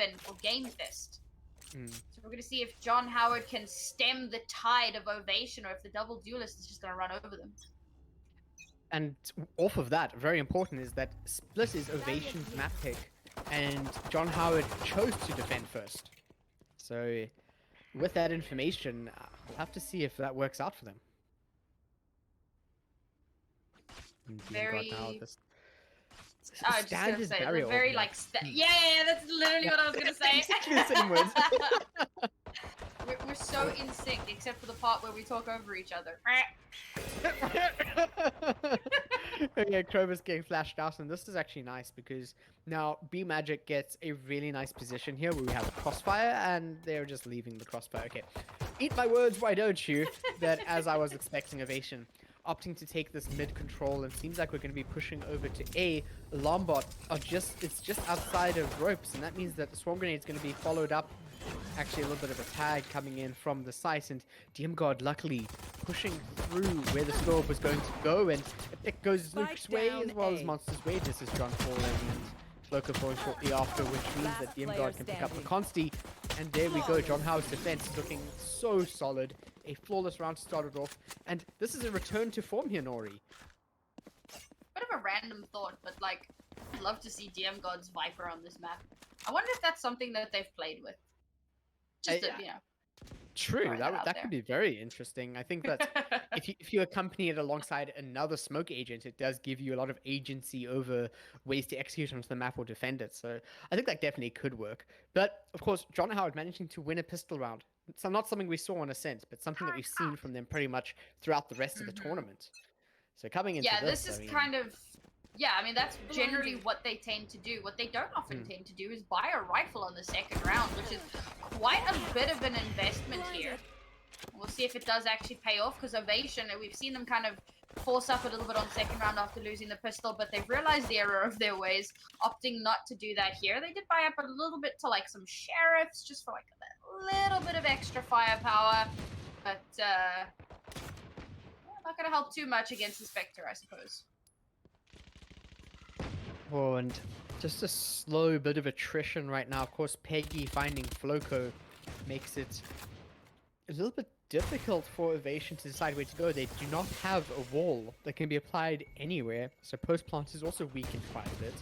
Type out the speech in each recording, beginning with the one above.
happen for Game Fest. So we're going to see if John Howard can stem the tide of Ovation, or if the double duelist is just going to run over them. And off of that, very important is that Split is Ovation's map pick, and John Howard chose to defend first. So with that information, we'll have to see if that works out for them. Very... I was just gonna say, very like, yeah, that's literally what I was gonna say. The same words. We're so in sync, except for the part where we talk over each other. Okay, Krova's getting flashed out, and this is actually nice because now B Magic gets a really nice position here where we have a crossfire, and they're just leaving the crossfire. Okay, eat my words, why don't you? That, as I was expecting, Ovation opting to take this mid control, and seems like we're going to be pushing over to A. Lombot it's just outside of ropes, and that means that the swarm grenade is going to be followed up. Actually, a little bit of a tag coming in from the site, and DMGod luckily pushing through where the storm was going to go, and it goes Luke's way as well as Monster's way. This is John falling and Floco falling shortly after, which means that DMGod can pick up the Consti. And there we go, John Howard's defense is looking so solid. A flawless round to start it off, and this is a return to form here, Nori. Bit of a random thought, but like, I'd love to see DMGod's Viper on this map. I wonder if that's something that they've played with. Just to, you know. True, that could be very interesting. I think that if you accompany it alongside another smoke agent, it does give you a lot of agency over ways to execute onto the map or defend it. So I think that definitely could work. But of course, John Howard managing to win a pistol round. It's not something we saw on Ascent, but something that we've seen from them pretty much throughout the rest of the tournament. So coming into this is kind of... Yeah, I mean, that's generally what they tend to do. What they don't often tend to do is buy a rifle on the second round, which is quite a bit of an investment here. We'll see if it does actually pay off, because Ovation, we've seen them kind of force up a little bit on second round after losing the pistol, but they've realized the error of their ways, opting not to do that here. They did buy up a little bit to like some sheriffs, just for like a little bit of extra firepower, but not going to help too much against the Spectre, I suppose. Oh, and just a slow bit of attrition right now. Of course, Peggy finding Floco makes it a little bit difficult for Ovation to decide where to go. They do not have a wall that can be applied anywhere, so post plant is also weakened quite a bit.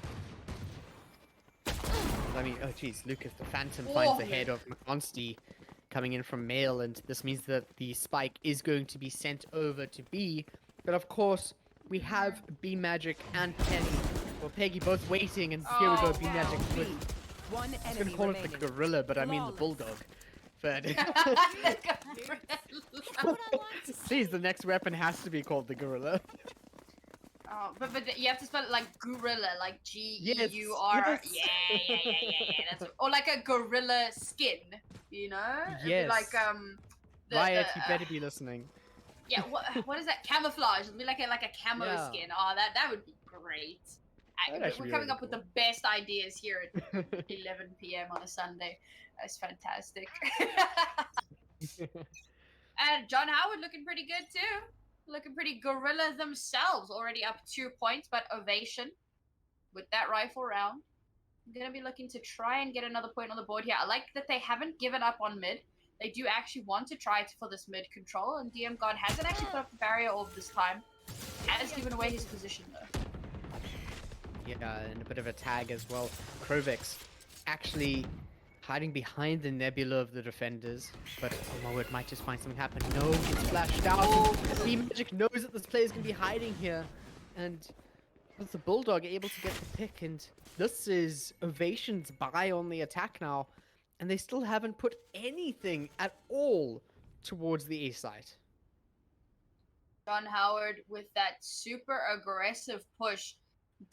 I mean, oh geez, Lucas the Phantom finds the head of McConsty coming in from Mail, and this means that the spike is going to be sent over to B. But of course, we have B Magic and Penny. Well, Peggy both waiting, and here we go, B Magic with... One I was enemy going to call it the gorilla, but I mean the bulldog. But... Please, the next weapon has to be called the gorilla. Oh, but you have to spell it like gorilla, like G-E-U-R. Yes. Yeah. That's, or like a gorilla skin, you know? Yes. Like Riot, you better be listening. Yeah, what is that? Camouflage. It'll be like a camo skin. Oh, that would be great. We're coming up with the best ideas here at 11 p.m. on a Sunday. That's fantastic. And John Howard looking pretty good too. Looking pretty gorilla themselves. Already up 2 points, but Ovation with that rifle round. I'm going to be looking to try and get another point on the board here. I like that they haven't given up on mid. They do actually want to try for this mid control, and DMGod hasn't actually put up the barrier orb this time. Has given away his position though. Yeah, and a bit of a tag as well. Krovix actually hiding behind the nebula of the defenders, but oh my word, might just find something happen. No, it's flashed out. B Magic knows that this player is going to be hiding here, and with the Bulldog able to get the pick, and this is Ovation's buy on the attack now, and they still haven't put anything at all towards the A site. John Howard with that super aggressive push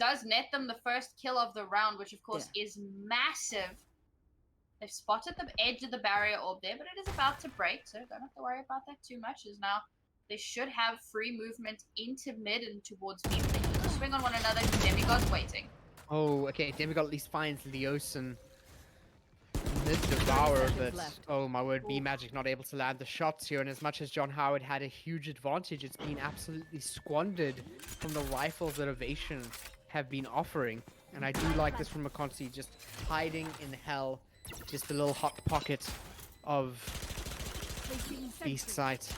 does net them the first kill of the round, which of course is massive. They've spotted the edge of the barrier orb there, but it is about to break, so don't have to worry about that too much, as now they should have free movement into mid and towards B. They need to swing on one another. Demigod's waiting. Oh, okay, Demigod at least finds Leosin mid devour, but oh my word, B Magic not able to land the shots here, and as much as John Howard had a huge advantage, it's been absolutely squandered from the rifles that Ovation have been offering. And I do like this from McConsty, just hiding in hell, just a little hot pocket of beast sight.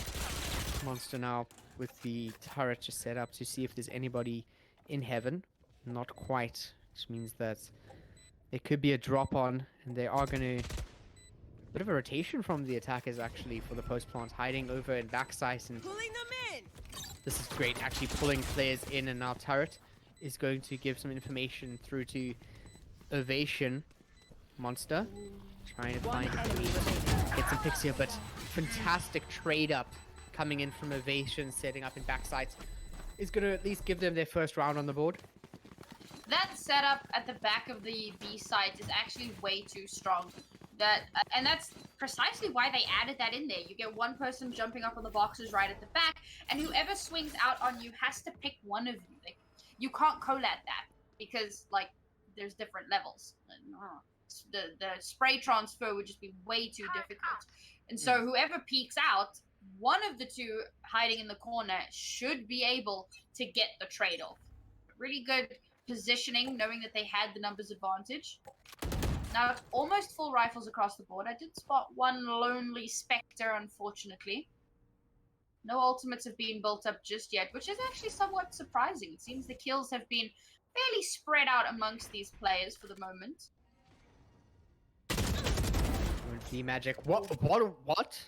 Monster now with the turret just set up to see if there's anybody in heaven. Not quite, which means that there could be a drop on, and they are going to... Bit of a rotation from the attackers actually for the post plant, hiding over in backside, and Pulling them in. this is great, actually pulling players in, and now turret is going to give some information through to Ovation. Monster trying to One find enemy remaining. get some picks here, but fantastic trade up coming in from Ovation, setting up in backside is going to at least give them their first round on the board. That setup at the back of the B site is actually way too strong. And that's precisely why they added that in there. You get one person jumping up on the boxes right at the back, and whoever swings out on you has to pick one of you. Like, you can't collate that because, like, there's different levels. The spray transfer would just be way too difficult. And so whoever peeks out, one of the two hiding in the corner should be able to get the trade-off. Really good positioning, knowing that they had the numbers advantage. Now it's almost full rifles across the board. I did spot one lonely Spectre, unfortunately. No ultimates have been built up just yet, which is actually somewhat surprising. It seems the kills have been fairly spread out amongst these players for the moment. The magic. What?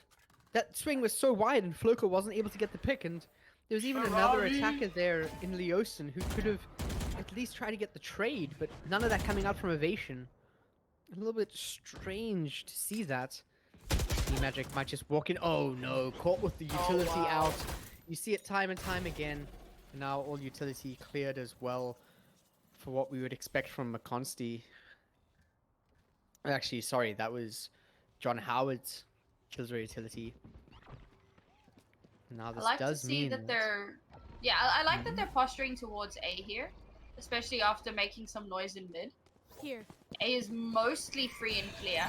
That swing was so wide, and Floco wasn't able to get the pick, and there was even another attacker there in Leosin who could have at least tried to get the trade, but none of that coming out from Ovation. A little bit strange to see that. The magic might just walk in. Oh no, caught with the utility out. You see it time and time again. Now all utility cleared as well for what we would expect from McConsty. Actually, sorry, that was John Howard's Killjoy utility. Now this I like does to see mean that they're... Yeah, I like that they're posturing towards A here, especially after making some noise in mid. Here. A is mostly free and clear.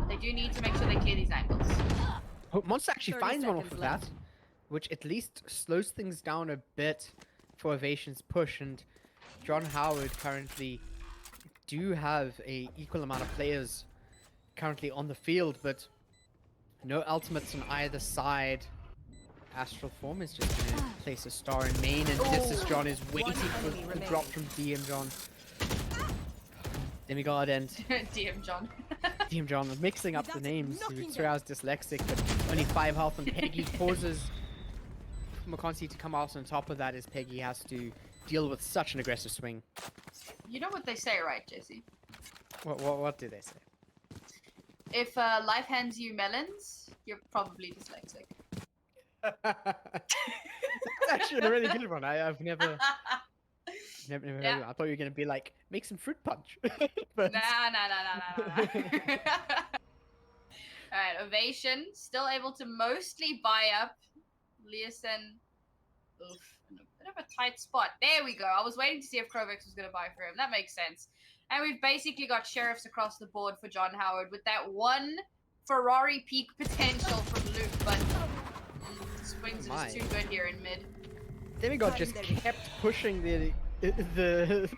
They do need to make sure they clear these angles. Oh, Monster actually 30 finds one off seconds of left. that, which at least slows things down a bit for Ovation's push, and John Howard currently do have a equal amount of players currently on the field, but no ultimates on either side. Astral Form is just going to place a star in main, and this is John is waiting for enemy the drop from DM John. Demigod and DM John. DM John mixing up the names. He was dyslexic, but only 5 health, and Peggy pauses McConsty to come out on top of that as Peggy has to deal with such an aggressive swing. You know what they say, right, Jesse? What do they say? If life hands you melons, you're probably dyslexic. That's actually a really good one. I've never heard of it. I thought you were gonna be like, make some fruit punch. But... Nah. Alright, Ovation still able to mostly buy up. Leosin, oof, in a bit of a tight spot. There we go. I was waiting to see if Krovex was gonna buy for him. That makes sense. And we've basically got sheriffs across the board for John Howard with that one Ferrari peak potential from Luke, but swings are just too good here in mid. Demigod just kept pushing the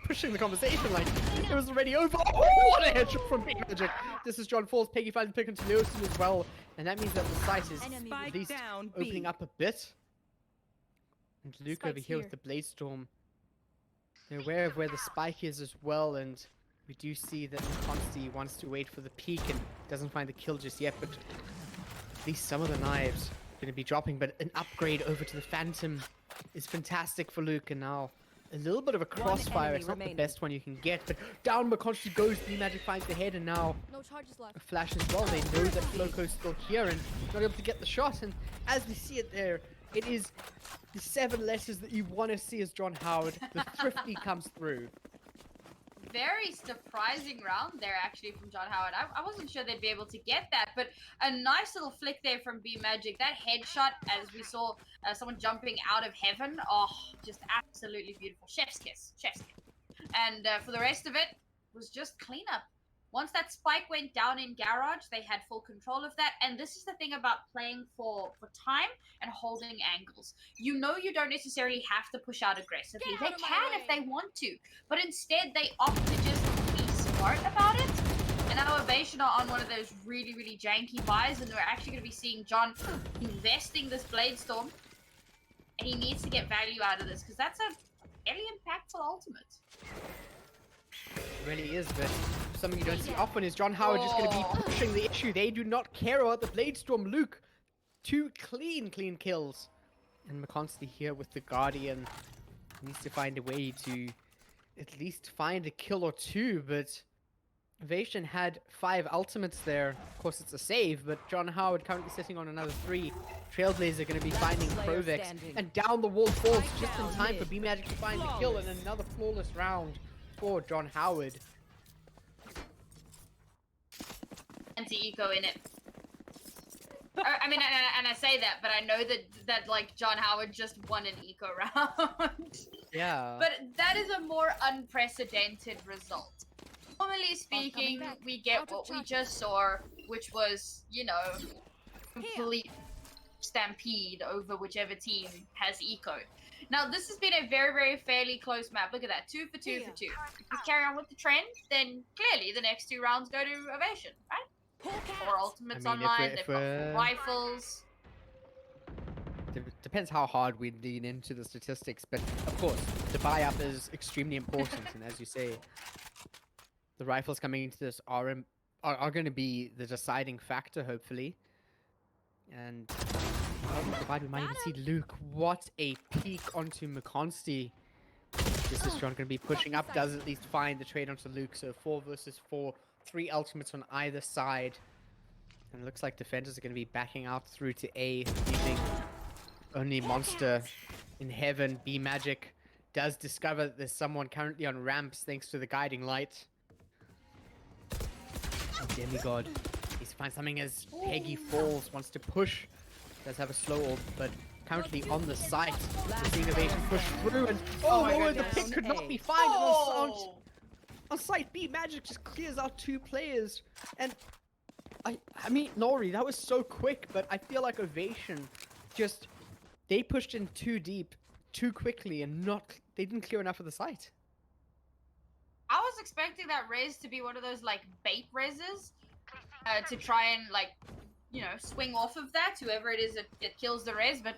pushing the conversation like it was already over. Oh, what a headshot from Big Magic. This is John Falls. Peggy finds the pick into Leosin as well, and that means that the site is at least opening up a bit. And Luke over here with the Blade Storm. They're aware of where the spike is as well, and we do see that Consti wants to wait for the peak and doesn't find the kill just yet, but at least some of the knives are going to be dropping, but an upgrade over to the Phantom is fantastic for Luke, and now a little bit of a crossfire. It's not the best one you can get, but down McConsty goes, B-Magic finds the head, and now No charges left. a flash as well. They know that Floco's still here and not able to get the shot, and as we see it there, it is the 7 letters that you want to see as John Howard. The thrifty comes through. Very surprising round there, actually, from John Howard. I wasn't sure they'd be able to get that, but a nice little flick there from B-Magic. That headshot, as we saw someone jumping out of heaven, oh, just absolutely beautiful. Chef's kiss. Chef's kiss. And for the rest of it, was just cleanup. Once that spike went down in Garage, they had full control of that. And this is the thing about playing for time and holding angles. You know you don't necessarily have to push out aggressively. They can if they want to. But instead, they opt to just be smart about it. And And now Ovation are on one of those really, really janky buys, and we're actually going to be seeing John investing this Blade Storm. And he needs to get value out of this, because that's a fairly impactful ultimate. It really is, but something you don't see often is John Howard just going to be pushing the issue. They do not care about the Blade Storm. Luke, 2 clean kills. And McConstey here with the Guardian needs to find a way to at least find a kill or 2, but Ovation had 5 ultimates there. Of course, it's a save, but John Howard currently sitting on another 3. Trailblazer going to be finding Provex, and down the wall falls just in time for B-Magic to find the kill, and another flawless round for John Howard. Anti-eco in it. I mean, and I say that, but I know that like John Howard just won an eco round. Yeah. But that is a more unprecedented result. Normally speaking, we get what we just saw, which was, you know, complete stampede over whichever team has eco. Now, this has been a very, very fairly close map. Look at that, 2 for 2 for 2. If we carry on with the trend, then clearly the next 2 rounds go to Ovation, right? 4 ultimates online, they've got 4 rifles. Depends how hard we lean into the statistics, but of course, the buy-up is extremely important, and as you say, the rifles coming into this are going to be the deciding factor, hopefully. And we might even see Luke. What a peek onto McConstey. This is John going to be pushing up, does at least find the trade onto Luke, so 4 versus 4. 3 ultimates on either side. And it looks like defenders are going to be backing out through to A, leaving only Monster in heaven. B-Magic does discover that there's someone currently on ramps thanks to the guiding light. Oh, Demigod needs to find something as Peggy falls, wants to push. Does have a slow orb, but currently on the site. We're seeing Ovation push through, and oh, the pick could not be found on site. B-Magic just clears out 2 players, and I mean, Nori, that was so quick, but I feel like Ovation just, they pushed in too deep, too quickly, and they didn't clear enough of the site. I was expecting that res to be one of those, like, bait reses, to try and, like, you know, swing off of that, whoever it is that kills the res, but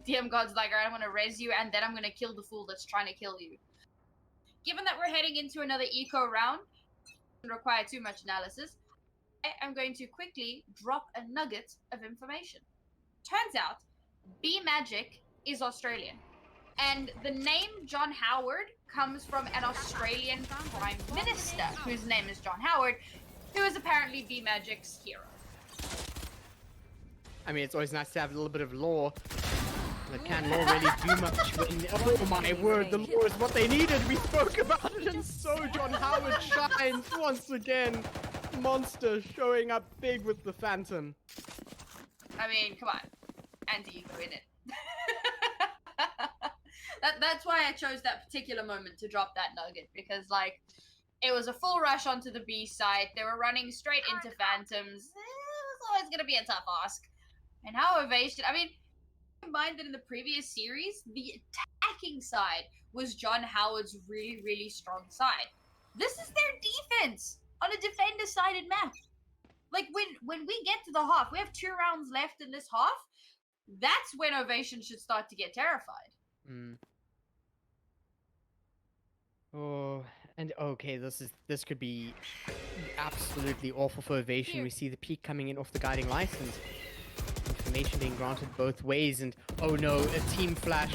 DM God's like, alright, I'm gonna res you, and then I'm gonna kill the fool that's trying to kill you. Given that we're heading into another eco round, doesn't require too much analysis, I'm going to quickly drop a nugget of information. Turns out, B-Magic is Australian. And the name John Howard comes from an Australian Prime Minister, whose name is John Howard, who is apparently B-Magic's hero. I mean, it's always nice to have a little bit of lore. But can lore really do much? Oh my word, the lore is what they needed. We spoke about it, and so John Howard shines once again. Monster showing up big with the Phantom. I mean, come on. Anti-eco in it. That's why I chose that particular moment to drop that nugget, because, like, it was a full rush onto the B side. They were running straight into Phantoms. It was always going to be a tough ask. And how Ovation, I mean, keep in mind that in the previous series, the attacking side was John Howard's really, really strong side. This is their defense on a defender-sided map. Like, when we get to the half, we have 2 rounds left in this half, that's when Ovation should start to get terrified. Oh, and okay, this could be absolutely awful for Ovation. Here. We see the peak coming in off the guiding license. Information being granted both ways, and oh no, a team flash.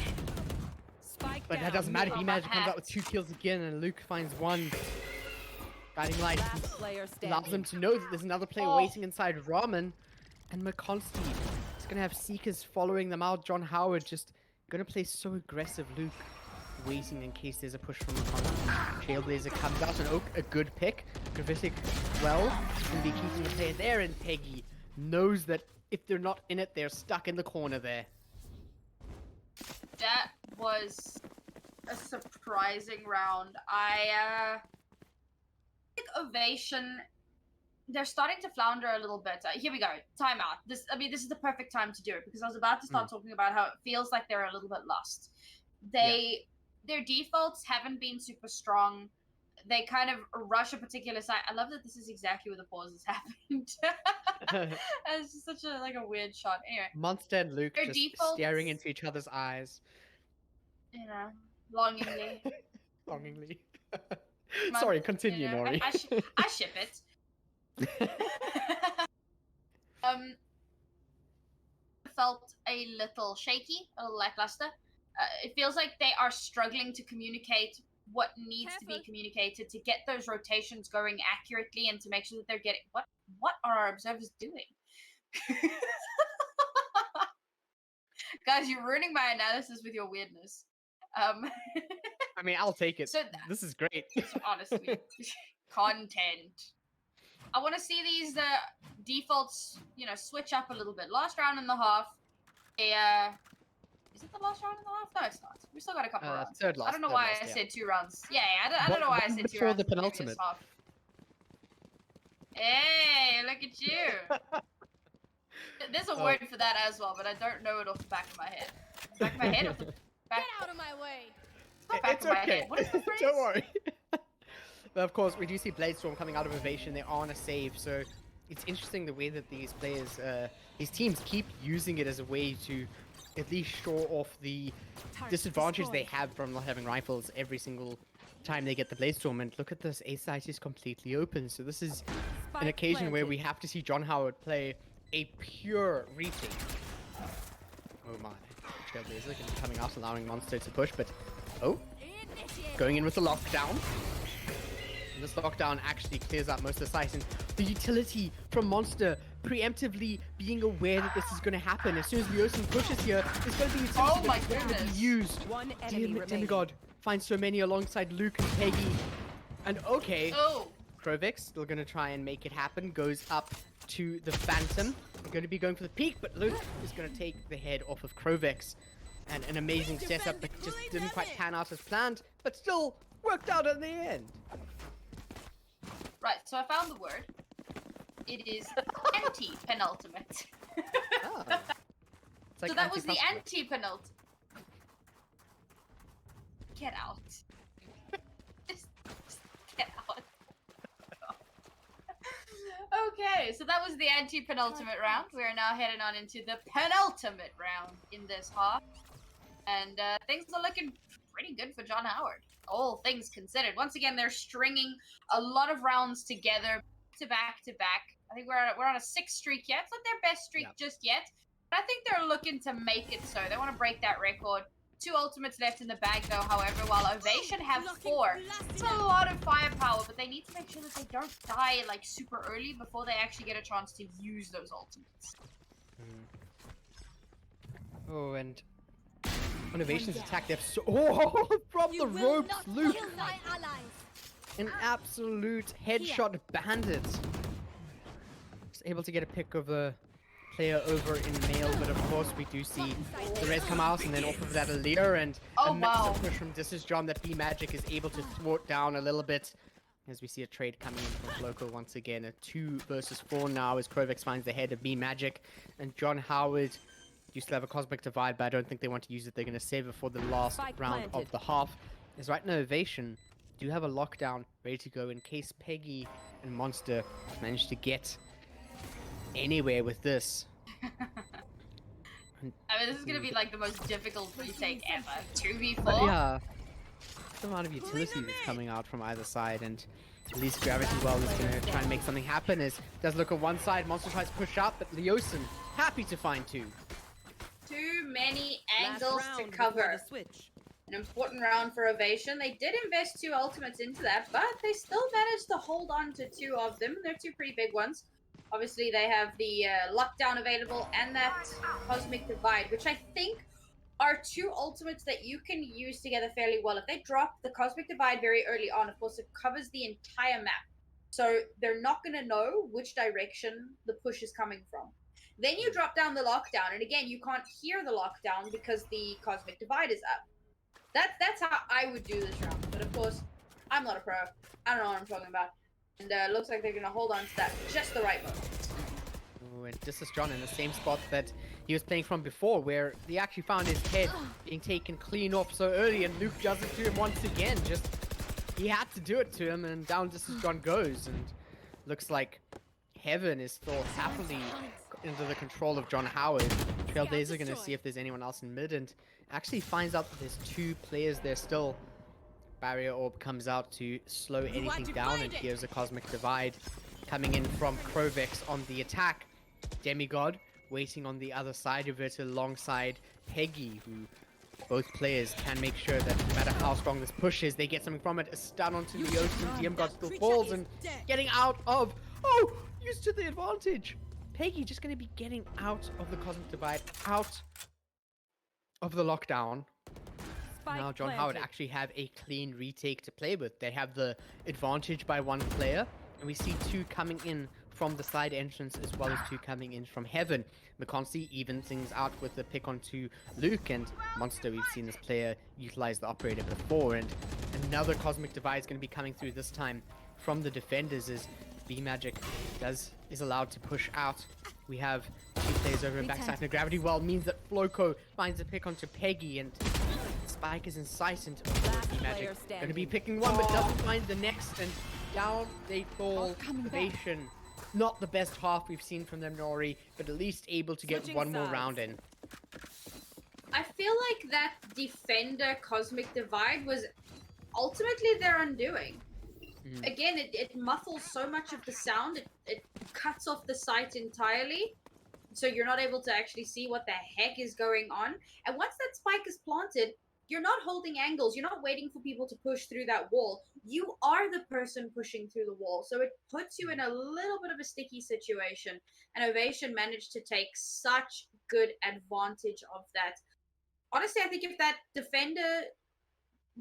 Spike But that down. doesn't matter. B-Magic comes out with 2 kills again, and Luke finds 1. Guiding light Last player allows them standing. to know that there's another player waiting inside Ramen, and McConstey is gonna have Seekers following them out. John Howard just gonna play so aggressive. Luke waiting in case there's a push from McConstey. Trailblazer comes out, and a good pick. Gravitic, well, gonna be keeping the player there, and Peggy knows that if they're not in it, they're stuck in the corner there. That was a surprising round. I think Ovation, they're starting to flounder a little bit. Here we go. Timeout. This is the perfect time to do it, because I was about to start talking about how it feels like they're a little bit lost. Their defaults haven't been super strong. they kind of rush a particular site. I love that this is exactly where the pauses happened. It's just such a like a weird shot. Anyway, Monster and Luke Their just defaults- staring into each other's eyes you know, longingly. longingly. Month, Sorry, continue, you know, Nori. I ship it. Felt a little shaky, a little lackluster. It feels like they are struggling to communicate what needs to be Careful. communicated to get those rotations going accurately and to make sure that they're getting what are our observers doing? Guys, you're ruining my analysis with your weirdness. I mean, I'll take it. So This is great. honestly, content. I want to see these defaults, you know, switch up a little bit. Last round and a half. Is it the last round and a half? No, it's not. We still got a couple rounds. Third last. I don't know third why last, I yeah. said 2 rounds. Yeah, I don't know why I One said 2 before rounds. the in previous penultimate. half. Hey, look at you. There's a Oh. word for that as well, but I don't know it off the back of my head. Back of my head? Off the Get back, out of my way. not back It's of my okay. head. What is the phrase? Don't worry. But of course, we do see Bladestorm coming out of Ovation. They are on a save, so it's interesting the way that these players, these teams keep using it as a way to at least show off the disadvantage they have from not having rifles every single time they get the Bladestorm. And look at this, A site is completely open. So this is an occasion where we have to see John Howard play a pure retake. Oh my. Trailblazer going to be coming out, allowing Monster to push, but oh, going in with the lockdown. And this lockdown actually clears out most of the site, and the utility from Monster preemptively being aware that this is going to happen. As soon as Leosin pushes here, there's going to be utility Oh my that's going to be goodness. used. One enemy remaining. Demigod finds so many alongside Luke and Peggy. And okay, Oh, Krovix still going to try and make it happen. Goes up to the Phantom. Going to be going for the peak, but Luke is going to take the head off of Krovix. And an amazing setup that just didn't quite pan out as planned, but still worked out in the end. right. So I found the word. It is anti-penultimate. Oh. It's like So that was the anti-customer. anti-penultimate. Get out. Just get out. Okay, so that was the anti-penultimate round. We are now heading on into the penultimate round in this half. And things are looking pretty good for John Howard. All things considered. Once again, they're stringing a lot of rounds together, to back to back. I think we're on a 6 streak yet. It's not their best streak just yet, but I think they're looking to make it so. They want to break that record. 2 ultimates left in the bag though, however, while Ovation have 4. It's a lot of firepower, but they need to make sure that they don't die like super early before they actually get a chance to use those ultimates. Oh, and on Ovation's attack, they've from the ropes, Luke, my allies. an absolute headshot bandit. Just able to get a pick of the player over in male, but of course we do see the res come out, and then off of that a leer, and Oh, a massive wow. push from This John that B Magic is able to thwart down a little bit. As we see a trade coming in from Local once again, a 2 versus 4 now as Krovix finds the head of B Magic, and John Howard do still have a Cosmic Divide, but I don't think they want to use it. They're going to save it for the last Spike round planted. of the half. Is right now Ovation do have a lockdown ready to go in case Peggy and Monster manage to get anywhere with this. I mean, this is gonna be like the most difficult retake ever. 2v4. But yeah, the amount of utility that's coming out from either side, and at least Gravity Well is going to try and make something happen. As does look on one side, Monster tries to push up, but Leosin happy to find 2. Too many Last angles to round before cover. the switch. An important round for Ovation. They did invest 2 ultimates into that, but they still managed to hold on to 2 of them. They're 2 pretty big ones. Obviously, they have the lockdown available and that Cosmic Divide, which I think are 2 ultimates that you can use together fairly well. If they drop the Cosmic Divide very early on, of course, it covers the entire map. So they're not going to know which direction the push is coming from. Then you drop down the lockdown, and again, you can't hear the lockdown because the Cosmic Divide is up. That's how I would do this round. But of course, I'm not a pro. I don't know what I'm talking about. And looks like they're going to hold on to that just the right moment. Oh, and this is John in the same spot that he was playing from before, where he actually found his head being taken clean off so early, and Luke does it to him once again. Just he had to do it to him, and down just as John goes, and looks like Heaven is still happily into the control of John Howard. Trailblazer going to see if there's anyone else in mid, and actually finds out that there's 2 players there still. Barrier Orb comes out to slow anything down, and here's a Cosmic Divide coming in from Krovex on the attack. Demigod waiting on the other side of it alongside Peggy, who both players can make sure that no matter how strong this push is, they get something from it. A stun onto Leosin. Demigod still falls and getting out of... Oh! Used to the advantage! Peggy just going to be getting out of the Cosmic Divide, out of the lockdown. Now John Howard actually have a clean retake to play with. They have the advantage by 1 player, and we see 2 coming in from the side entrance as well as 2 coming in from Heaven. McConsey evens things out with the pick onto Luke, and Monster, we've seen this player utilize the operator before, and another Cosmic Divide is going to be coming through this time from the defenders as B-Magic is allowed to push out. We have 2 players over in backside, and a Gravity Well means that Floco finds a pick onto Peggy, and Spike is in sight, and B-Magic going to be picking one, but doesn't find the next, and down they fall. Ovation, not the best half we've seen from them, Nori, but at least able to get one more round in. I feel like that defender Cosmic Divide was ultimately their undoing. Again, it muffles so much of the sound, it cuts off the sight entirely, so you're not able to actually see what the heck is going on. And once that spike is planted, you're not holding angles, you're not waiting for people to push through that wall. You are the person pushing through the wall, so it puts you in a little bit of a sticky situation. And Ovation managed to take such good advantage of that. Honestly, I think if that defender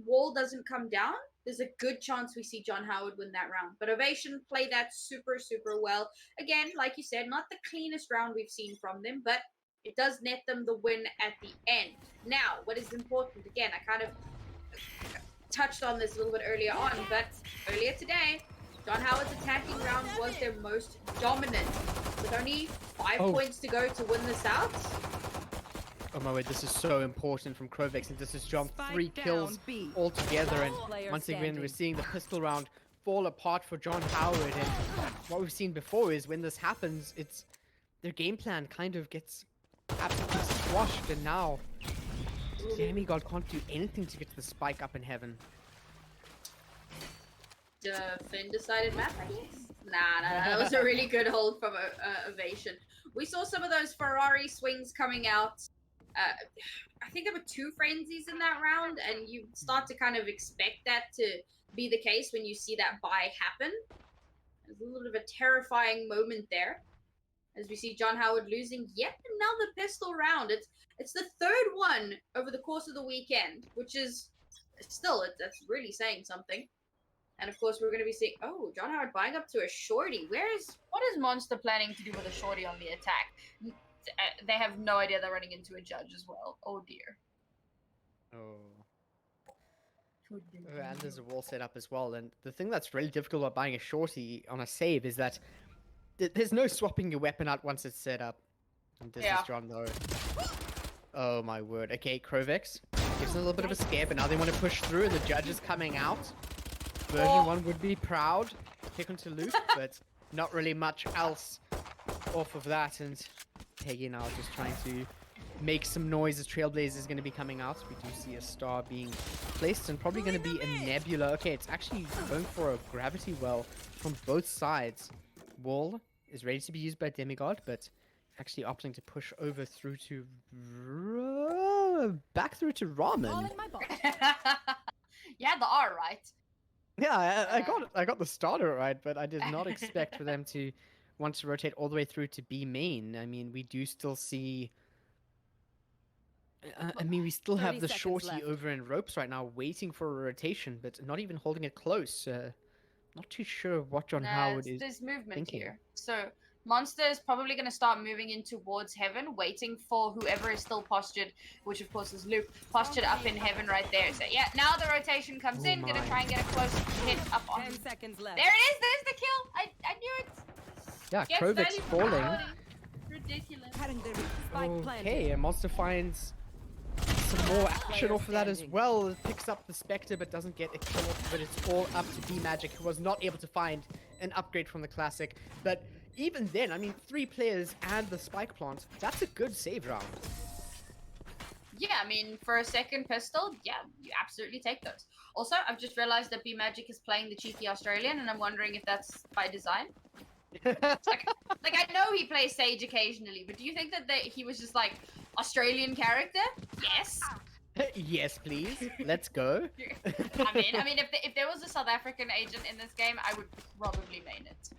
wall doesn't come down, there's a good chance we see John Howard win that round. But Ovation play that super, super well. Again, like you said, not the cleanest round we've seen from them, but it does net them the win at the end. Now, what is important, again, I kind of touched on this a little bit earlier on, but earlier today, John Howard's attacking round was their most dominant. With only 5 points to go to win this out. Oh my word, this is so important from Krovex, and this is John 3 kills altogether, and once again we're seeing the pistol round fall apart for John Howard, and what we've seen before is when this happens, it's their game plan kind of gets absolutely squashed, and now Demigod can't do anything to get to the spike up in Heaven. Defender-sided map, I guess? Nah, that was a really good hold from Ovation. We saw some of those Ferrari swings coming out. I think there were 2 frenzies in that round, and you start to kind of expect that to be the case when you see that buy happen. There's a little bit of a terrifying moment there, as we see John Howard losing yet another pistol round. It's the 3rd one over the course of the weekend, which is still, that's really saying something. And of course, we're going to be seeing, oh, John Howard buying up to a shorty. What is Monster planning to do with a shorty on the attack? They have no idea they're running into a judge as well. Oh dear. And there's a wall set up as well, and the thing that's really difficult about buying a shorty on a save is that there's no swapping your weapon out once it's set up. And this is John though. Oh my word. Okay, Krovex gives them a little bit of a scare, but now they want to push through, and the judge is coming out. Version 1 would be proud. Pick onto Luke, but not really much else off of that, and Peggy now just trying to make some noise as Trailblazer is going to be coming out. We do see a star being placed, and probably going to be a nebula. Okay, it's actually going for a gravity well from both sides. Wall is ready to be used by Demigod, but actually opting to push over through to back through to Ramen. Yeah, the R, right? Yeah, I got the starter right, but I did not expect for them to want to rotate all the way through to B main. I mean, we do still see... we still have the shorty over in ropes right now, waiting for a rotation, but not even holding it close. Not too sure what John Howard is There's movement thinking. here. So, Monster is probably going to start moving in towards Heaven, waiting for whoever is still postured, which of course is Luke, postured up in Heaven right there. So yeah, now the rotation comes in, going to try and get a close hit up on him. 10 seconds left. There it is, there's the kill! I knew it! Yeah, Gets Krovex value for falling. quality. Ridiculous. Okay, and Monster finds some more action off of that as well. It picks up the Spectre, but doesn't get a kill off of it. It's all up to B-Magic, who was not able to find an upgrade from the Classic. But even then, I mean, 3 players and the Spike Plant, that's a good save round. Yeah, I mean, for a second pistol, yeah, you absolutely take those. Also, I've just realized that B-Magic is playing the cheeky Australian, and I'm wondering if that's by design. like I know he plays Sage occasionally, but do you think that he was just like Australian character? Yes. Yes, please. Let's go. I mean, if there was a South African agent in this game, I would probably main it.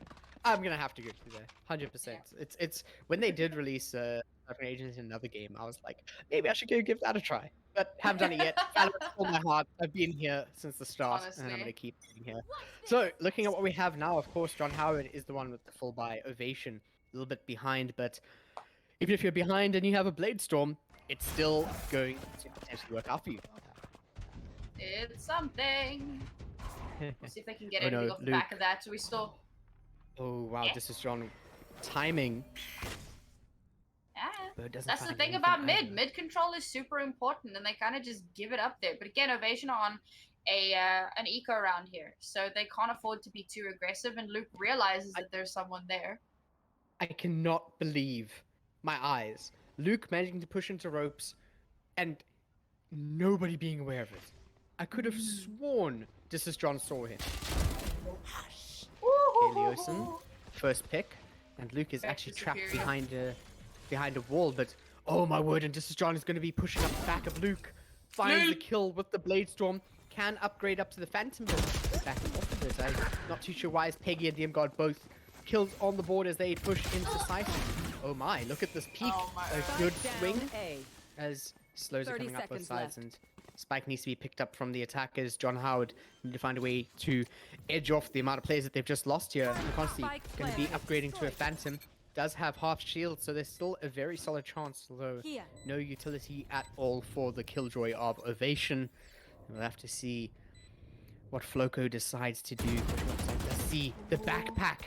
I'm gonna have to go through there, 100%. Yeah. It's when they did release African Agents in another game, I was like, maybe I should go give that a try. But haven't done it yet. Valorant's all my heart. I've been here since the start, Honestly. and I'm gonna keep being here. So, looking at what we have now, of course, John Howard is the one with the full buy. Ovation, a little bit behind, but even if you're behind and you have a Blade Storm, it's still going to potentially work out for you. It's something. We'll see if they can get Oh, anything no, off the Luke. back of that. So we still. Oh wow, Yeah. this is John timing. Yeah. But it doesn't That's the find thing anything about either. mid. Mid control is super important, and they kind of just give it up there. But again, Ovation are on an eco round here, so they can't afford to be too aggressive. And Luke realizes that there's someone there. I cannot believe my eyes. Luke managing to push into ropes and nobody being aware of it. I could have sworn this is John saw him. Okay, Leosin, first pick, and Luke is Back actually to trapped Superior. behind a wall, but oh my word, and this is John is going to be pushing up the back of Luke. Finds the kill with the Blade Storm, can upgrade up to the Phantom, but back off of it. I'm not too sure why is Peggy and DM God both killed on the board as they push into sight. Oh my, look at this peak. Oh my A God. good Spike swing down A. as slows are 30 coming up both seconds sides, left. and Spike needs to be picked up from the attackers. John Howard need to find a way to edge off the amount of players that they've just lost here. Constantly Spike going to be planted. upgrading to a Phantom. Does have half shield, so there's still a very solid chance, although Here. no utility at all for the Killjoy of Ovation. We'll have to see what Floco decides to do. Let's see the backpack.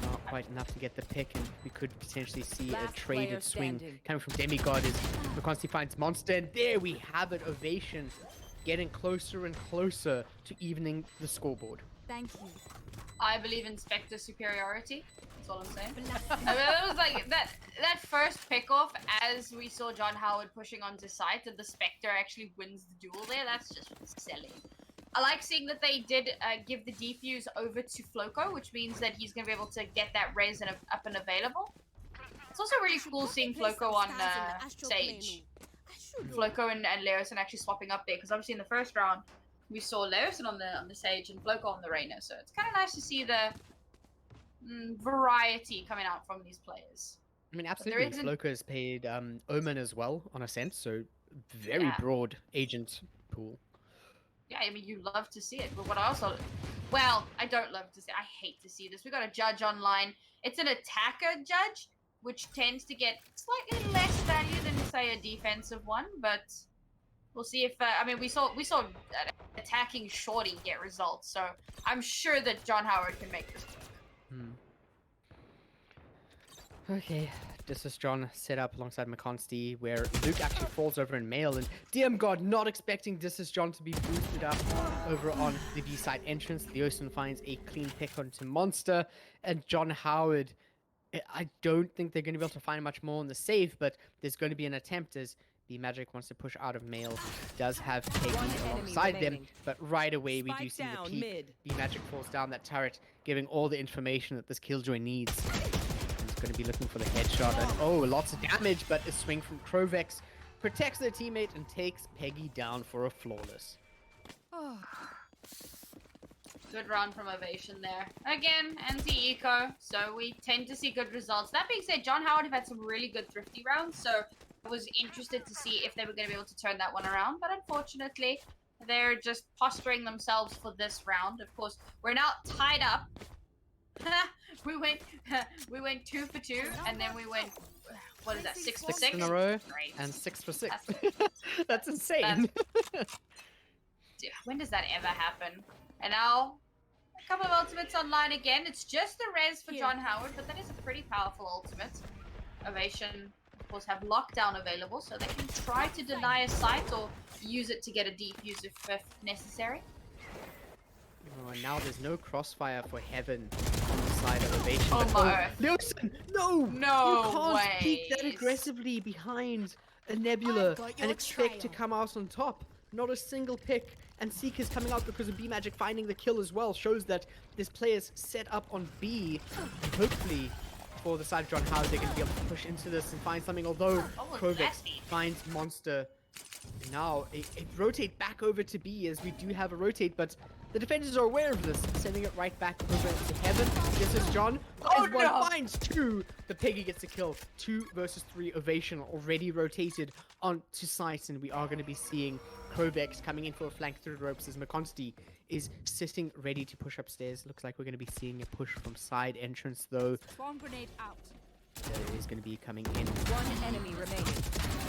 Not quite enough to get the pick, and we could potentially see Last a traded player swing standing. coming from Demigod as McConaughey finds Monster, and there we have it. Ovation getting closer and closer to evening the scoreboard. Thank you. I believe in Spectre superiority. That's all I'm saying. I mean, it was like that first pickoff as we saw John Howard pushing onto site, and the Spectre actually wins the duel there. That's just silly. I like seeing that they did give the defuse over to Floco, which means that he's going to be able to get that res and up and available. It's also really cool seeing Floco on Sage. Floco and Leosin actually swapping up there, because obviously in the first round we saw Leosin on the Sage and Floco on the Reyna, so it's kind of nice to see the variety coming out from these players. I mean, absolutely. isn't- Floco has paid Omen as well, on a sense, so very Yeah. broad agent pool. Yeah, I mean, you love to see it, but what I also... Well, I don't love to see I hate to see this. We got a judge online. It's an attacker judge, which tends to get slightly less value than, say, a defensive one, but we'll see if... I mean, we saw attacking Shorty get results, so I'm sure that John Howard can make this work. Okay, this is John set up alongside McConsty, where Luke actually falls over in mail, and DM God not expecting this is John to be boosted up over on the B side entrance. Leosin finds a clean pick onto Monster, and John Howard. I don't think they're going to be able to find much more on the save, but there's going to be an attempt as B Magic wants to push out of mail. Does have Peggy One enemy alongside them, remaining. but right away we do Spike see the down peak. mid. B Magic falls down that turret, giving all the information that this Killjoy needs. Going to be looking for the headshot, and oh, lots of damage, but a swing from Krovex protects their teammate and takes Peggy down for a flawless. Good round from Ovation there. Again, anti-eco, so we tend to see good results. That being said, John Howard have had some really good thrifty rounds, so I was interested to see if they were going to be able to turn that one around, but unfortunately, they're just posturing themselves for this round. Of course, we're now tied up. we went 2 for 2, and then we went, what is that, 6 for 6? 6 in a row, Great. and 6 for 6. That's- That's insane. Dude, when does that ever happen? And now, a couple of ultimates online again. It's just the res for Here. John Howard, but that is a pretty powerful ultimate. Ovation, of course, have lockdown available, so they can try to deny a site or use it to get a defuse if necessary. Oh, and now there's no crossfire for heaven on the side of Ovation. Oh but my earth. Leosin, no! No You can't peek that ways. aggressively behind a Nebula I've got and your expect to trail. come out on top. Not a single pick. And Seeker's coming out because of B-Magic finding the kill as well. Shows that this player's set up on B. And hopefully, for the side of John Howard, they're going to be able to push into this and find something. Although, Krovex nasty. finds Monster. Now, it rotate back over to B as we do have a rotate, but the defenders are aware of this, sending it right back over to Heaven. This is John. Oh, One no. finds two. The Piggy gets a kill. 2 versus 3 Ovation already rotated onto site, and we are going to be seeing Krovex coming in for a flank through the ropes as McConsty is sitting ready to push upstairs. Looks like we're going to be seeing a push from side entrance, though. Swarm grenade out. That is going to be coming in. One enemy remaining.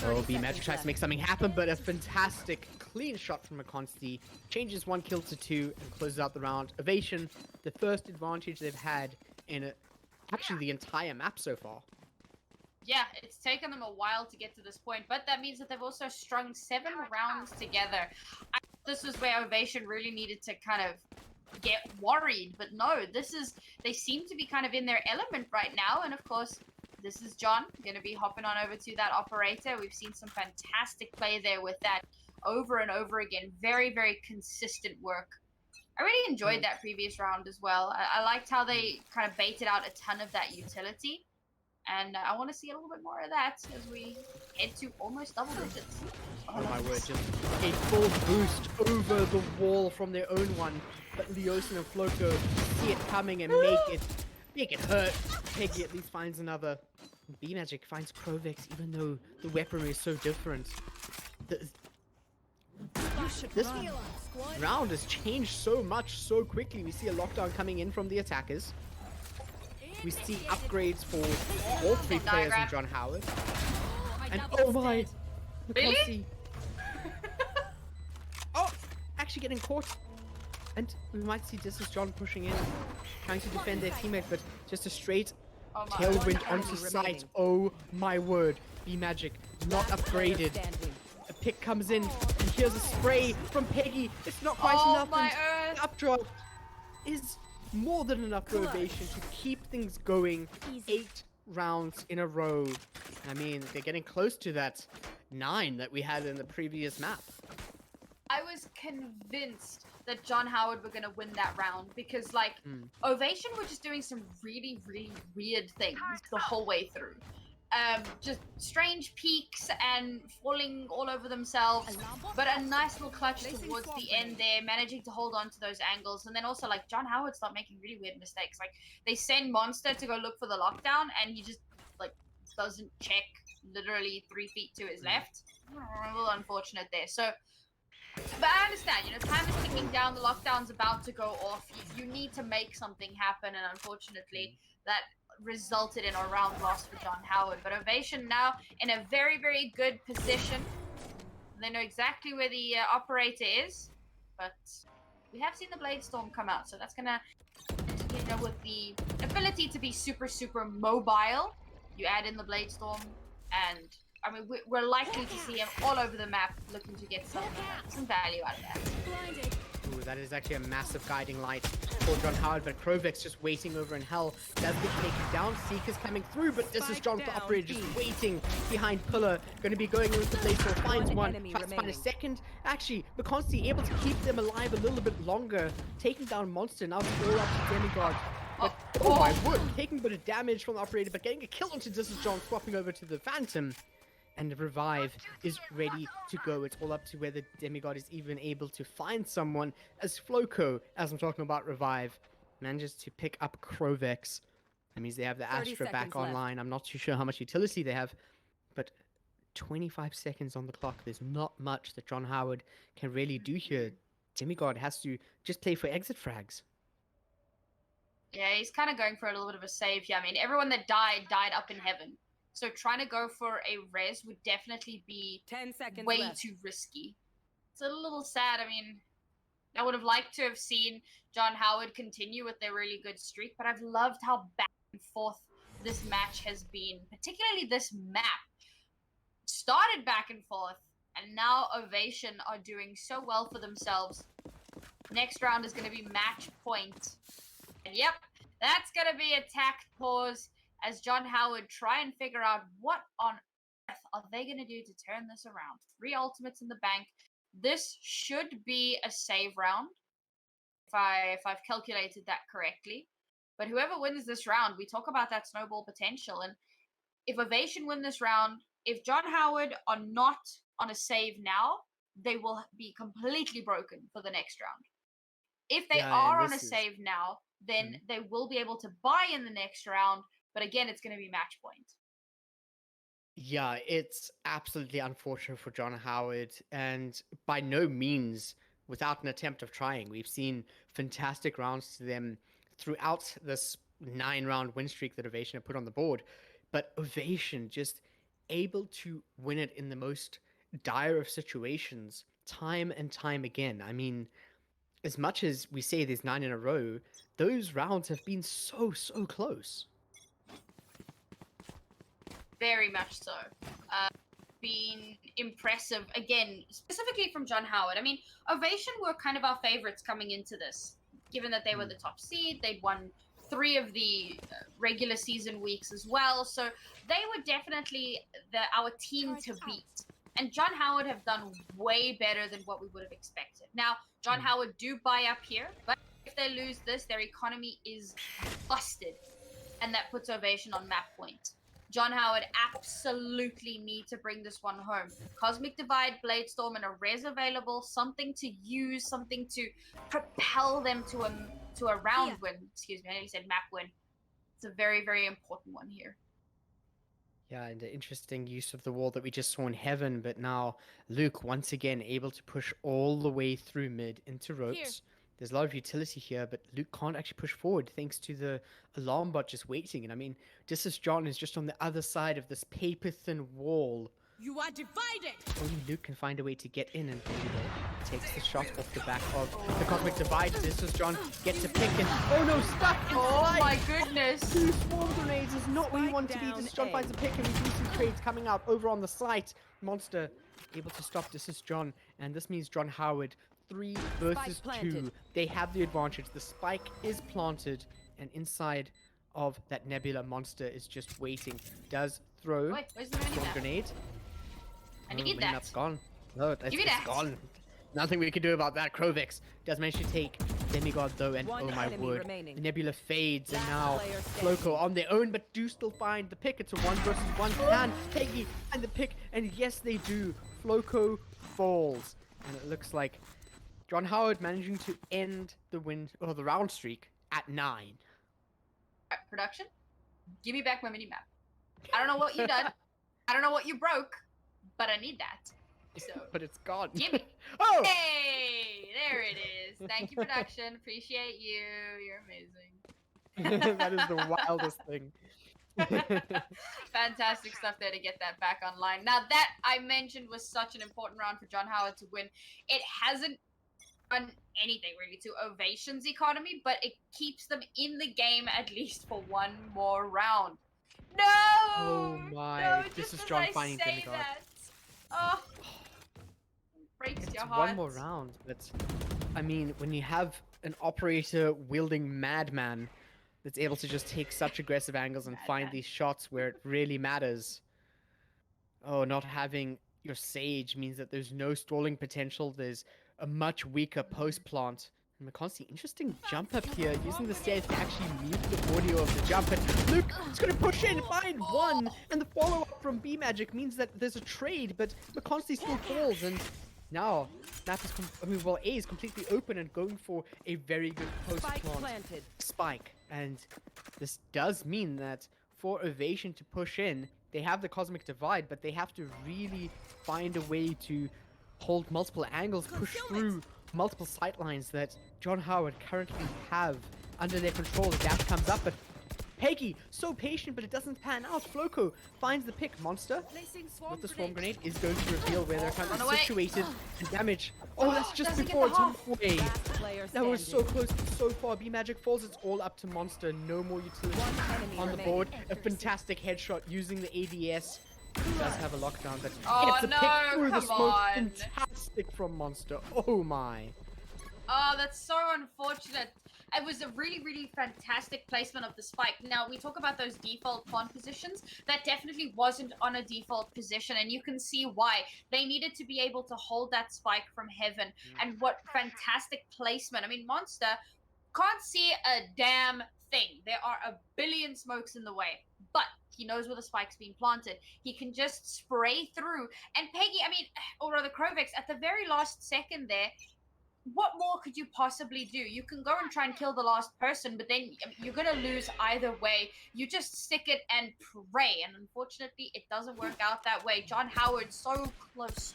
Oh, 30 B Magic seconds tries left. to make something happen, but a fantastic clean shot from McConsty changes 1 kill to 2 and closes out the round. Ovation, the first advantage they've had in actually the entire map so far. Yeah, it's taken them a while to get to this point, but that means that they've also strung 7 rounds together. This was where Ovation really needed to kind of get worried, but no, they seem to be kind of in their element right now, and of course, this is John, going to be hopping on over to that operator. We've seen some fantastic play there with that over and over again. Very, very consistent work. I really enjoyed that previous round as well. I liked how they kind of baited out a ton of that utility. And I want to see a little bit more of that as we head to almost double digits. Oh my word, just a full boost over the wall from their own one. But Leosin and Floco see it coming and make it hurt. Peggy at least finds another. B-Magic finds Krovex even though the weaponry is so different. This round has changed so much so quickly. We see a lockdown coming in from the attackers. We see upgrades for all 3 players in John Howard. And oh my! Really? Oh! Actually getting caught. And we might see this is John pushing in, trying to defend their teammate, but just a straight Oh my tailwind One onto enemy site. remaining. Oh my word. B-Magic not Last player upgraded. standing. A pick comes in, and here's a spray from Peggy. It's not quite Oh enough, my and earth. the updraw is more than enough for Ovation to keep things going. 8 rounds in a row. I mean, they're getting close to that 9 that we had in the previous map. I was convinced that John Howard were going to win that round because, like, Ovation were just doing some really, really weird things the whole way through. Just strange peaks and falling all over themselves, but a nice little clutch towards the end there, managing to hold on to those angles. And then also, like, John Howard started making really weird mistakes. Like, they send Monster to go look for the lockdown, and he just, like, doesn't check literally 3 feet to his left. A little unfortunate there. So, but I understand, you know, time is ticking down, the lockdown's about to go off. You need to make something happen, and unfortunately, that resulted in a round loss for John Howard. But Ovation now in a very, very good position. They know exactly where the operator is, but we have seen the Blade Storm come out, so that's gonna, you know, with the ability to be super, super mobile, you add in the Blade Storm, and I mean, we're likely to see him all over the map looking to get some value out of that. Blinded. Ooh, that is actually a massive guiding light for John Howard, but Krovex just waiting over in hell. Does get taken down. Seeker's coming through, but this is Spike John the down, operator just B. waiting behind Pillar. Going to be going into the place, so finds one. enemy Tries to find a remaining. second. Actually, McConsty able to keep them alive a little bit longer. Taking down Monster. Now it's all up to Demigod. But, oh my word, taking a bit of damage from the operator, but getting a kill onto this is John, swapping over to the Phantom. And the Revive is ready to go. It's all up to whether Demigod is even able to find someone, as Floco, as I'm talking about Revive, manages to pick up Krovex. That means they have the 30 Astra back seconds left. online. I'm not too sure how much utility they have, but 25 seconds on the clock. There's not much that John Howard can really do here. Demigod has to just play for exit frags. Yeah, he's kind of going for a little bit of a save here. I mean, everyone that died up in heaven. So trying to go for a res would definitely be 10 seconds way left. too risky. It's a little sad. I mean, I would have liked to have seen John Howard continue with their really good streak, but I've loved how back and forth this match has been, particularly this map. started back and forth, and now Ovation are doing so well for themselves. Next round is going to be match point. And yep, that's going to be a tact pause as John Howard try and figure out what on earth are they going to do to turn this around. 3 ultimates in the bank. This should be a save round, if I've calculated that correctly. But whoever wins this round, we talk about that snowball potential. And if Ovation win this round, if John Howard are not on a save now, they will be completely broken for the next round. If they are on a save now, then they will be able to buy in the next round. But again, it's going to be match point. Yeah, it's absolutely unfortunate for John Howard, and by no means without an attempt of trying. We've seen fantastic rounds to them throughout this 9-round win streak that Ovation have put on the board, but Ovation just able to win it in the most dire of situations time and time again. I mean, as much as we say there's 9 in a row, those rounds have been so close. Very much so. Been impressive, again, specifically from John Howard. I mean, Ovation were kind of our favorites coming into this, given that they were the top seed. They'd won 3 of the regular season weeks as well. So they were definitely our team to beat. And John Howard have done way better than what we would have expected. Now, John Howard do buy up here, but if they lose this, their economy is busted. And that puts Ovation on map point. John Howard absolutely need to bring this one home. Cosmic Divide, Bladestorm, and a res available, something to use, something to propel them to a round win. Excuse me, I nearly said map win. It's a very, very important one here. Yeah, and an interesting use of the wall that we just saw in Heaven, but now Luke once again able to push all the way through mid into ropes. There's a lot of utility here, but Luke can't actually push forward thanks to the alarm bot just waiting. And I mean, Dissus John is just on the other side of this paper-thin wall. You are divided! Only Luke can find a way to get in, and takes the shot off the back of the Cosmic Divide. Dissus John gets a pick, and oh no, stuck! Oh my goodness! 2 swarm grenades is not where you want to be. Dissus John finds a pick, and we do see trades coming out over on the site. Monster able to stop Dissus John, and this means John Howard 3 versus 2. They have the advantage. The spike is planted, and inside of that Nebula, Monster is just waiting. Does throw a grenade. I need that. That's gone. No, it's that. gone. Nothing we can do about that. Krovix does manage to take Demigod though, and oh my word. The Nebula fades, and now Floco on their own, but do still find the pick. It's a 1 versus 1. Can Peggy and the pick, and yes they do. Floco falls, and it looks like John Howard managing to end the round streak at 9. Production, give me back my mini-map. I don't know what you done. I don't know what you broke, but I need that. So, but it's gone. Give me. Oh! Hey, there it is. Thank you, production. Appreciate you. You're amazing. That is the wildest thing. Fantastic stuff there to get that back online. Now that I mentioned was such an important round for John Howard to win. It hasn't done anything really to Ovation's economy, but it keeps them in the game at least for 1 more round. No! Oh my! No, This just is as John I finding say Demigod. that. Oh, breaks It's your heart. 1 more round, but I mean, when you have an operator wielding Madman that's able to just take such aggressive angles and find these shots where it really matters. Oh, not having your Sage means that there's no stalling potential. There's a much weaker post plant. And McConaughey, interesting jump up here, using the stairs to actually mute the audio of the jump. And Luke is going to push in, find 1, and the follow-up from B Magic means that there's a trade, but McConaughey still falls, and now map is, A is completely open and going for a very good post plant spike. And this does mean that for Ovation to push in, they have the Cosmic Divide, but they have to really find a way to hold multiple angles, push through multiple sightlines that John Howard currently have under their control. The dash comes up, but Peggy, so patient, but it doesn't pan out. Floco finds the pick. Monster with the swarm grenade is going to reveal where they're currently situated. And damage. Oh, that's just before it's halfway. That was so close, so far. B Magic falls. It's all up to Monster. No more utility on the board. A fantastic headshot using the ADS. He does have a lockdown, but Oh, it's a no, pick through the come smoke. on. Fantastic from Monster. Oh my. Oh, that's so unfortunate. It was a really, really fantastic placement of the spike. Now, we talk about those default pawn positions. That definitely wasn't on a default position, and you can see why. They needed to be able to hold that spike from heaven. And what fantastic placement. I mean, Monster can't see a damn thing. There are a billion smokes in the way, but he knows where the spike's being planted. He can just spray through. And Peggy, I mean, or rather Krovex, at the very last second there, what more could you possibly do? You can go and try and kill the last person, but then you're going to lose either way. You just stick it and pray. And unfortunately, it doesn't work out that way. John Howard, so close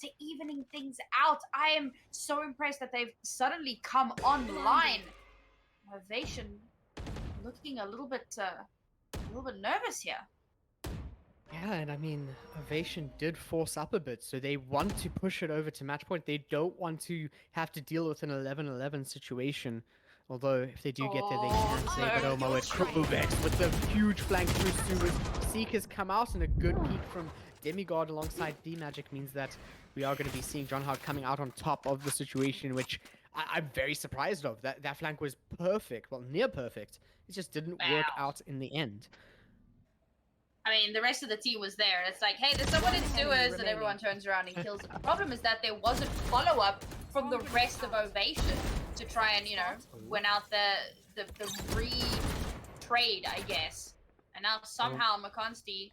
to evening things out. I am so impressed that they've suddenly come online. Ovation looking a little bit nervous here. Yeah, and I mean, Ovation did force up a bit, so they want to push it over to match point. They don't want to have to deal with an 11-11 situation. Although, if they do get there, they can Oh, save it. Oh my word, Krovex with the huge flank through Sewers. Seekers come out, and a good peek from Demigod alongside D-Magic means that we are going to be seeing John Howard coming out on top of the situation, which I'm very surprised of. That flank was perfect, well, near perfect. It just didn't work out in the end. I mean, the rest of the team was there. It's like, hey, there's someone in sewers, and everyone turns around and kills him. The problem is that there wasn't follow-up from the rest of Ovation to try and, you know, win out the re-trade, I guess. And now somehow McConsty,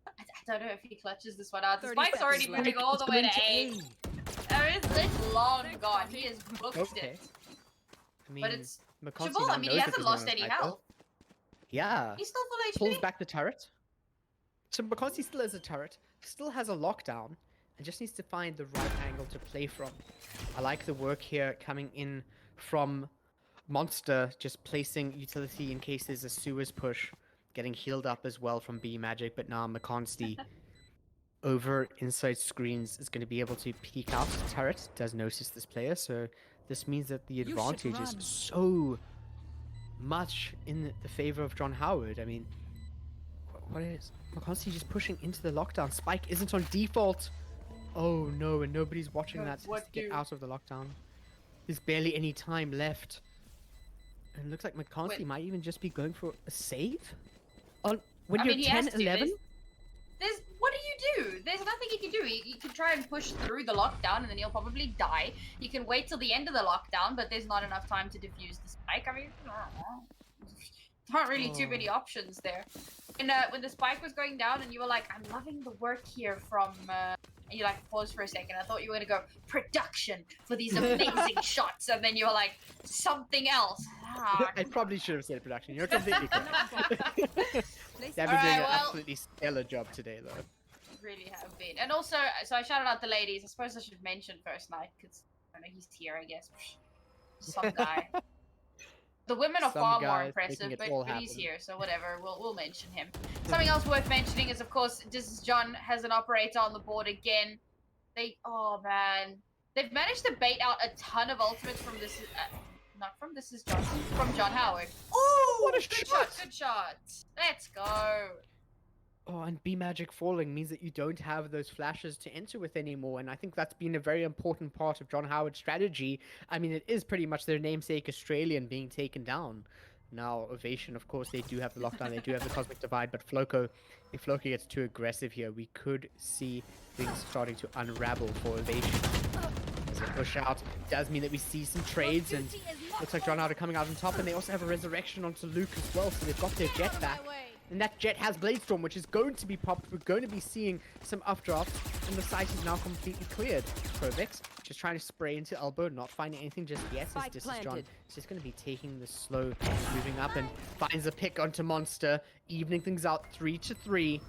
I don't know if he clutches this one out. The spike's already moving all the way to A. It's long gone. He has booked it. I mean, But it's McConsty Chabal, now I mean, knows he that hasn't there's no lost any sniper. health. Yeah. He's still full Pulls HP. back the turret. So because he still has a turret, still has a lockdown, and just needs to find the right angle to play from. I like the work here coming in from Monster, just placing utility in case there's a sewers push, getting healed up as well from B Magic, but now McConsty over inside screens is going to be able to peek out the turret. Does notice this player, so this means that the advantage is so much in the favor of John Howard. I mean, what is McConsty just pushing into the lockdown? Spike isn't on default. Oh no, and nobody's watching that. So he has to get out of the lockdown. There's barely any time left. And it looks like McConsty might even just be going for a save? When you're 10-11? There's what do you do? There's nothing he can do. He can try and push through the lockdown, and then he'll probably die. You can wait till the end of the lockdown, but there's not enough time to defuse the spike. I mean, there aren't really too many options there. And when the spike was going down, and you were like, "I'm loving the work here from," and you like paused for a second. I thought you were gonna go production for these amazing shots, and then you were like, something else. I probably should have said production. You're completely correct. They've been doing an absolutely stellar job today, though. Really have been. And also, so I shouted out the ladies. I suppose I should mention First Night, because I don't know, he's here, I guess. Some guy. The women are far more impressive, but he's here, so whatever. We'll mention him. Something else worth mentioning is, of course, This Is John has an operator on the board again. Oh man, they've managed to bait out a ton of ultimates from this. Not from This Is John, from John Howard. Oh, what a good shot! Good shot. Let's go. Oh, and B Magic falling means that you don't have those flashes to enter with anymore, and I think that's been a very important part of John Howard's strategy. I mean, it is pretty much their namesake Australian being taken down. Now, Ovation, of course, they do have the lockdown, they do have the Cosmic Divide, but Floco, if Floco gets too aggressive here, we could see things starting to unravel for Ovation. As they push out, does mean that we see some trades, and looks like John Howard are coming out on top, and they also have a resurrection onto Luke as well, so they've got their jet back. And that jet has Bladestorm, which is going to be popped. We're going to be seeing some updraft, and the site is now completely cleared. Krovex just trying to spray into elbow, not finding anything just yet. As This Is John is just going to be taking the slow, moving up, and finds a pick onto Monster, evening things out 3-3.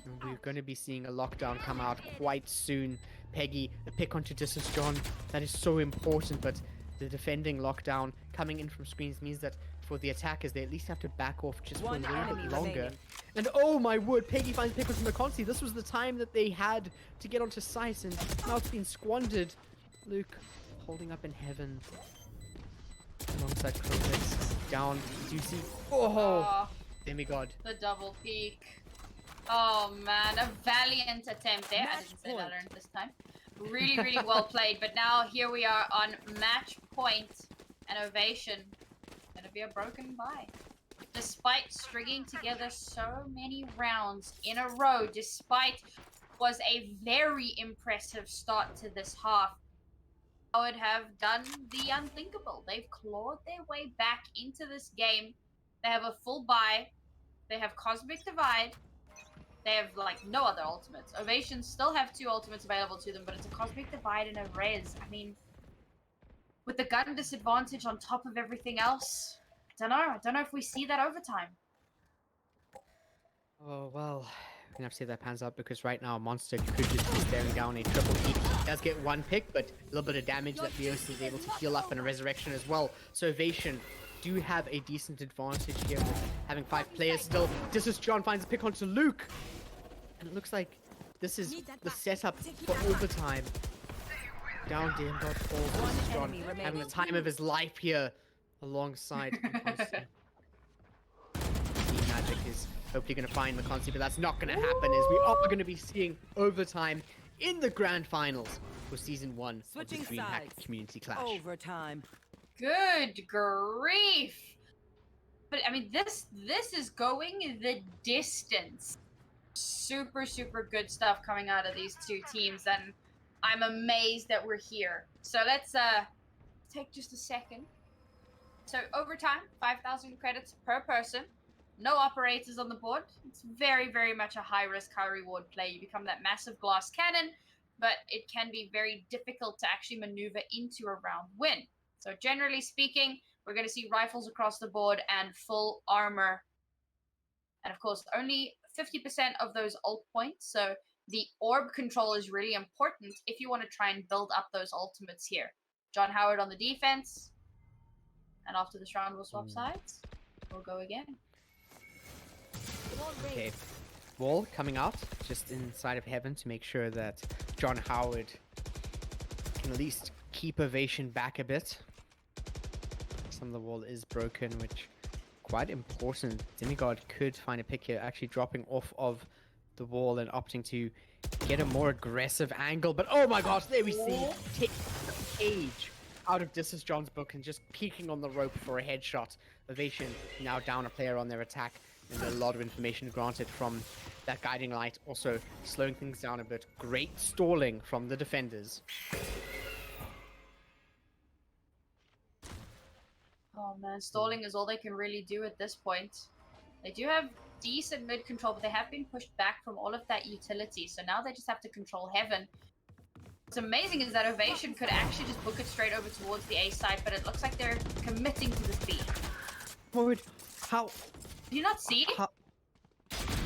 And we're going to be seeing a lockdown come out quite soon. Peggy, a pick onto This Is John. That is so important, but the defending lockdown coming in from screens means that for the attackers, they at least have to back off just for a little bit longer. And oh my word, Peggy finds pick onto McConsty. This was the time that they had to get onto site, and now it's been squandered. Luke holding up in heaven alongside Krovex. Down, do you see? Oh, Demigod. The double peak. Oh man, a valiant attempt there. I didn't say Valorant this time. Really, really well played. But now here we are on match point, and Ovation gonna be a broken bye. Despite stringing together so many rounds in a row, despite was a very impressive start to this half, would have done the unthinkable. They've clawed their way back into this game. They have a full buy. They have Cosmic Divide. They have like no other ultimates. Ovation still have 2 ultimates available to them, but it's a Cosmic Divide and a Res. I mean, with the gun disadvantage on top of everything else, I don't know if we see that overtime. Oh, well, we're gonna have to see if that pans out because right now Monster could just be staring down a triple peak. Does get 1 pick, but a little bit of damage that Leos is able to heal up and a resurrection as well. So Ovation do have a decent advantage here with having 5 players still. This is John finds a pick onto Luke. And it looks like this is the setup for overtime. Down Dame dodge falls. This is John having the time of his life here alongside DreamHack is hopefully going to find McConsey, but that's not going to happen as we are going to be seeing overtime in the grand finals for season 1 of the DreamHack Community Clash. Overtime. Good grief! But I mean, this is going the distance. Super, super good stuff coming out of these 2 teams, and I'm amazed that we're here. So let's take just a second. So overtime, 5,000 credits per person. No operators on the board. It's very, very much a high-risk, high-reward play. You become that massive glass cannon, but it can be very difficult to actually maneuver into a round win. So generally speaking, we're going to see rifles across the board and full armor. And of course, only 50% of those ult points. So the orb control is really important if you want to try and build up those ultimates here. John Howard on the defense. And after this round, we'll swap sides. We'll go again. Okay, wall coming out just inside of heaven to make sure that John Howard can at least keep Ovation back a bit. Some of the wall is broken, which quite important. Demigod could find a pick here, actually dropping off of the wall and opting to get a more aggressive angle. But oh my gosh, there we see take the cage out of This Is John's book and just peeking on the rope for a headshot. Ovation now down a player on their attack. And a lot of information granted from that guiding light, also slowing things down a bit. Great stalling from the defenders. Oh man, stalling is all they can really do at this point. They do have decent mid control, but they have been pushed back from all of that utility, so now they just have to control heaven. What's amazing is that Ovation could actually just book it straight over towards the A side, but it looks like they're committing to this B. Forward, how? Did you not see?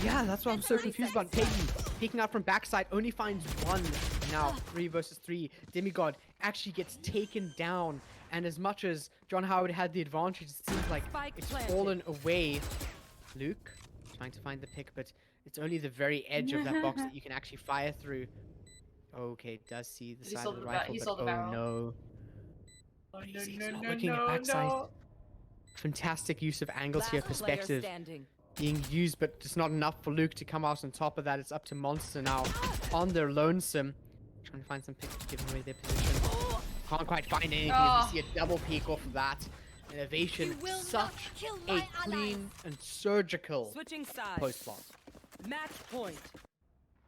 Yeah, that's what I'm so confused about. Peyton peeking out from backside only finds 1 now. 3 versus 3. Demigod actually gets taken down. And as much as John Howard had the advantage, it seems like it's fallen away. Luke trying to find the pick, but it's only the very edge of that box that you can actually fire through. Okay, does see the side of the rifle, but oh no. Oh, He's not looking at backside. Fantastic use of angles here, perspective being used, but it's not enough for Luke to come out on top of that. It's up to Monster now on their lonesome, trying to find some picks, giving away their position. Can't quite find anything. As we see a double peek off of that. Innovation, such a clean and surgical post plot. Match point.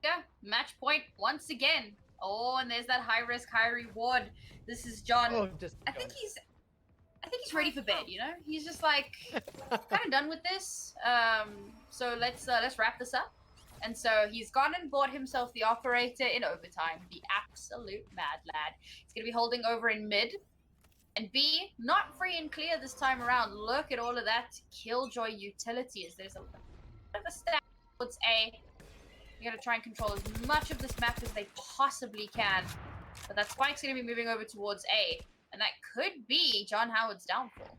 Yeah, match point once again. Oh, and there's that high risk, high reward. This is John. Oh, I think he's ready for bed, you know? He's just like kind of done with this. So let's wrap this up. And so he's gone and bought himself the operator in overtime, the absolute mad lad. He's gonna be holding over in mid. And B, not free and clear this time around. Look at all of that killjoy utility as there's a bit of a stack towards A. They're gonna try and control as much of this map as they possibly can. But that spike's gonna be moving over towards A. And that could be John Howard's downfall.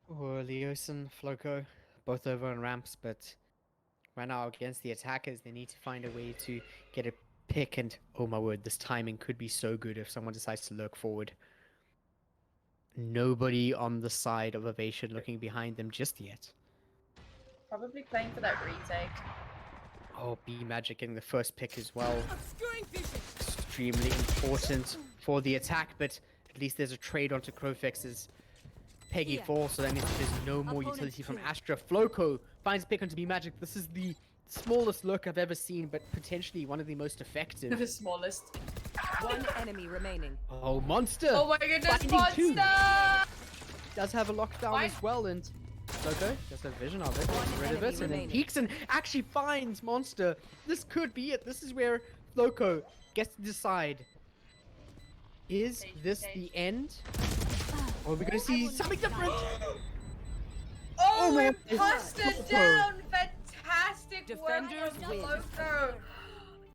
Or Leos and Floco, both over on ramps, but right now against the attackers, they need to find a way to get a pick, and oh my word, this timing could be so good if someone decides to lurk forward. Nobody on the side of Ovation looking behind them just yet. Probably playing for that retake. Oh, B Magic getting the first pick as well. Obscuring vision. Extremely important for the attack, but at least there's a trade onto Crowfix's Peggy Here. 4, so that means there's no more Opponent utility from killed. Astra. Floco finds pick onto B Magic. This is the smallest look I've ever seen, but potentially one of the most effective. The smallest. One enemy remaining. Oh, Monster! Oh my goodness, Finding two. monster! Does have a lockdown Why- as well, and Floco does have vision of it, One gets rid of enemy it, and then remaining. peeks and actually finds Monster. This could be it. This is where Floco gets to decide. Is this the end? Or are we going to see something different? Oh, man. we busted Floco. down! Fantastic work Defenders from win. Floco!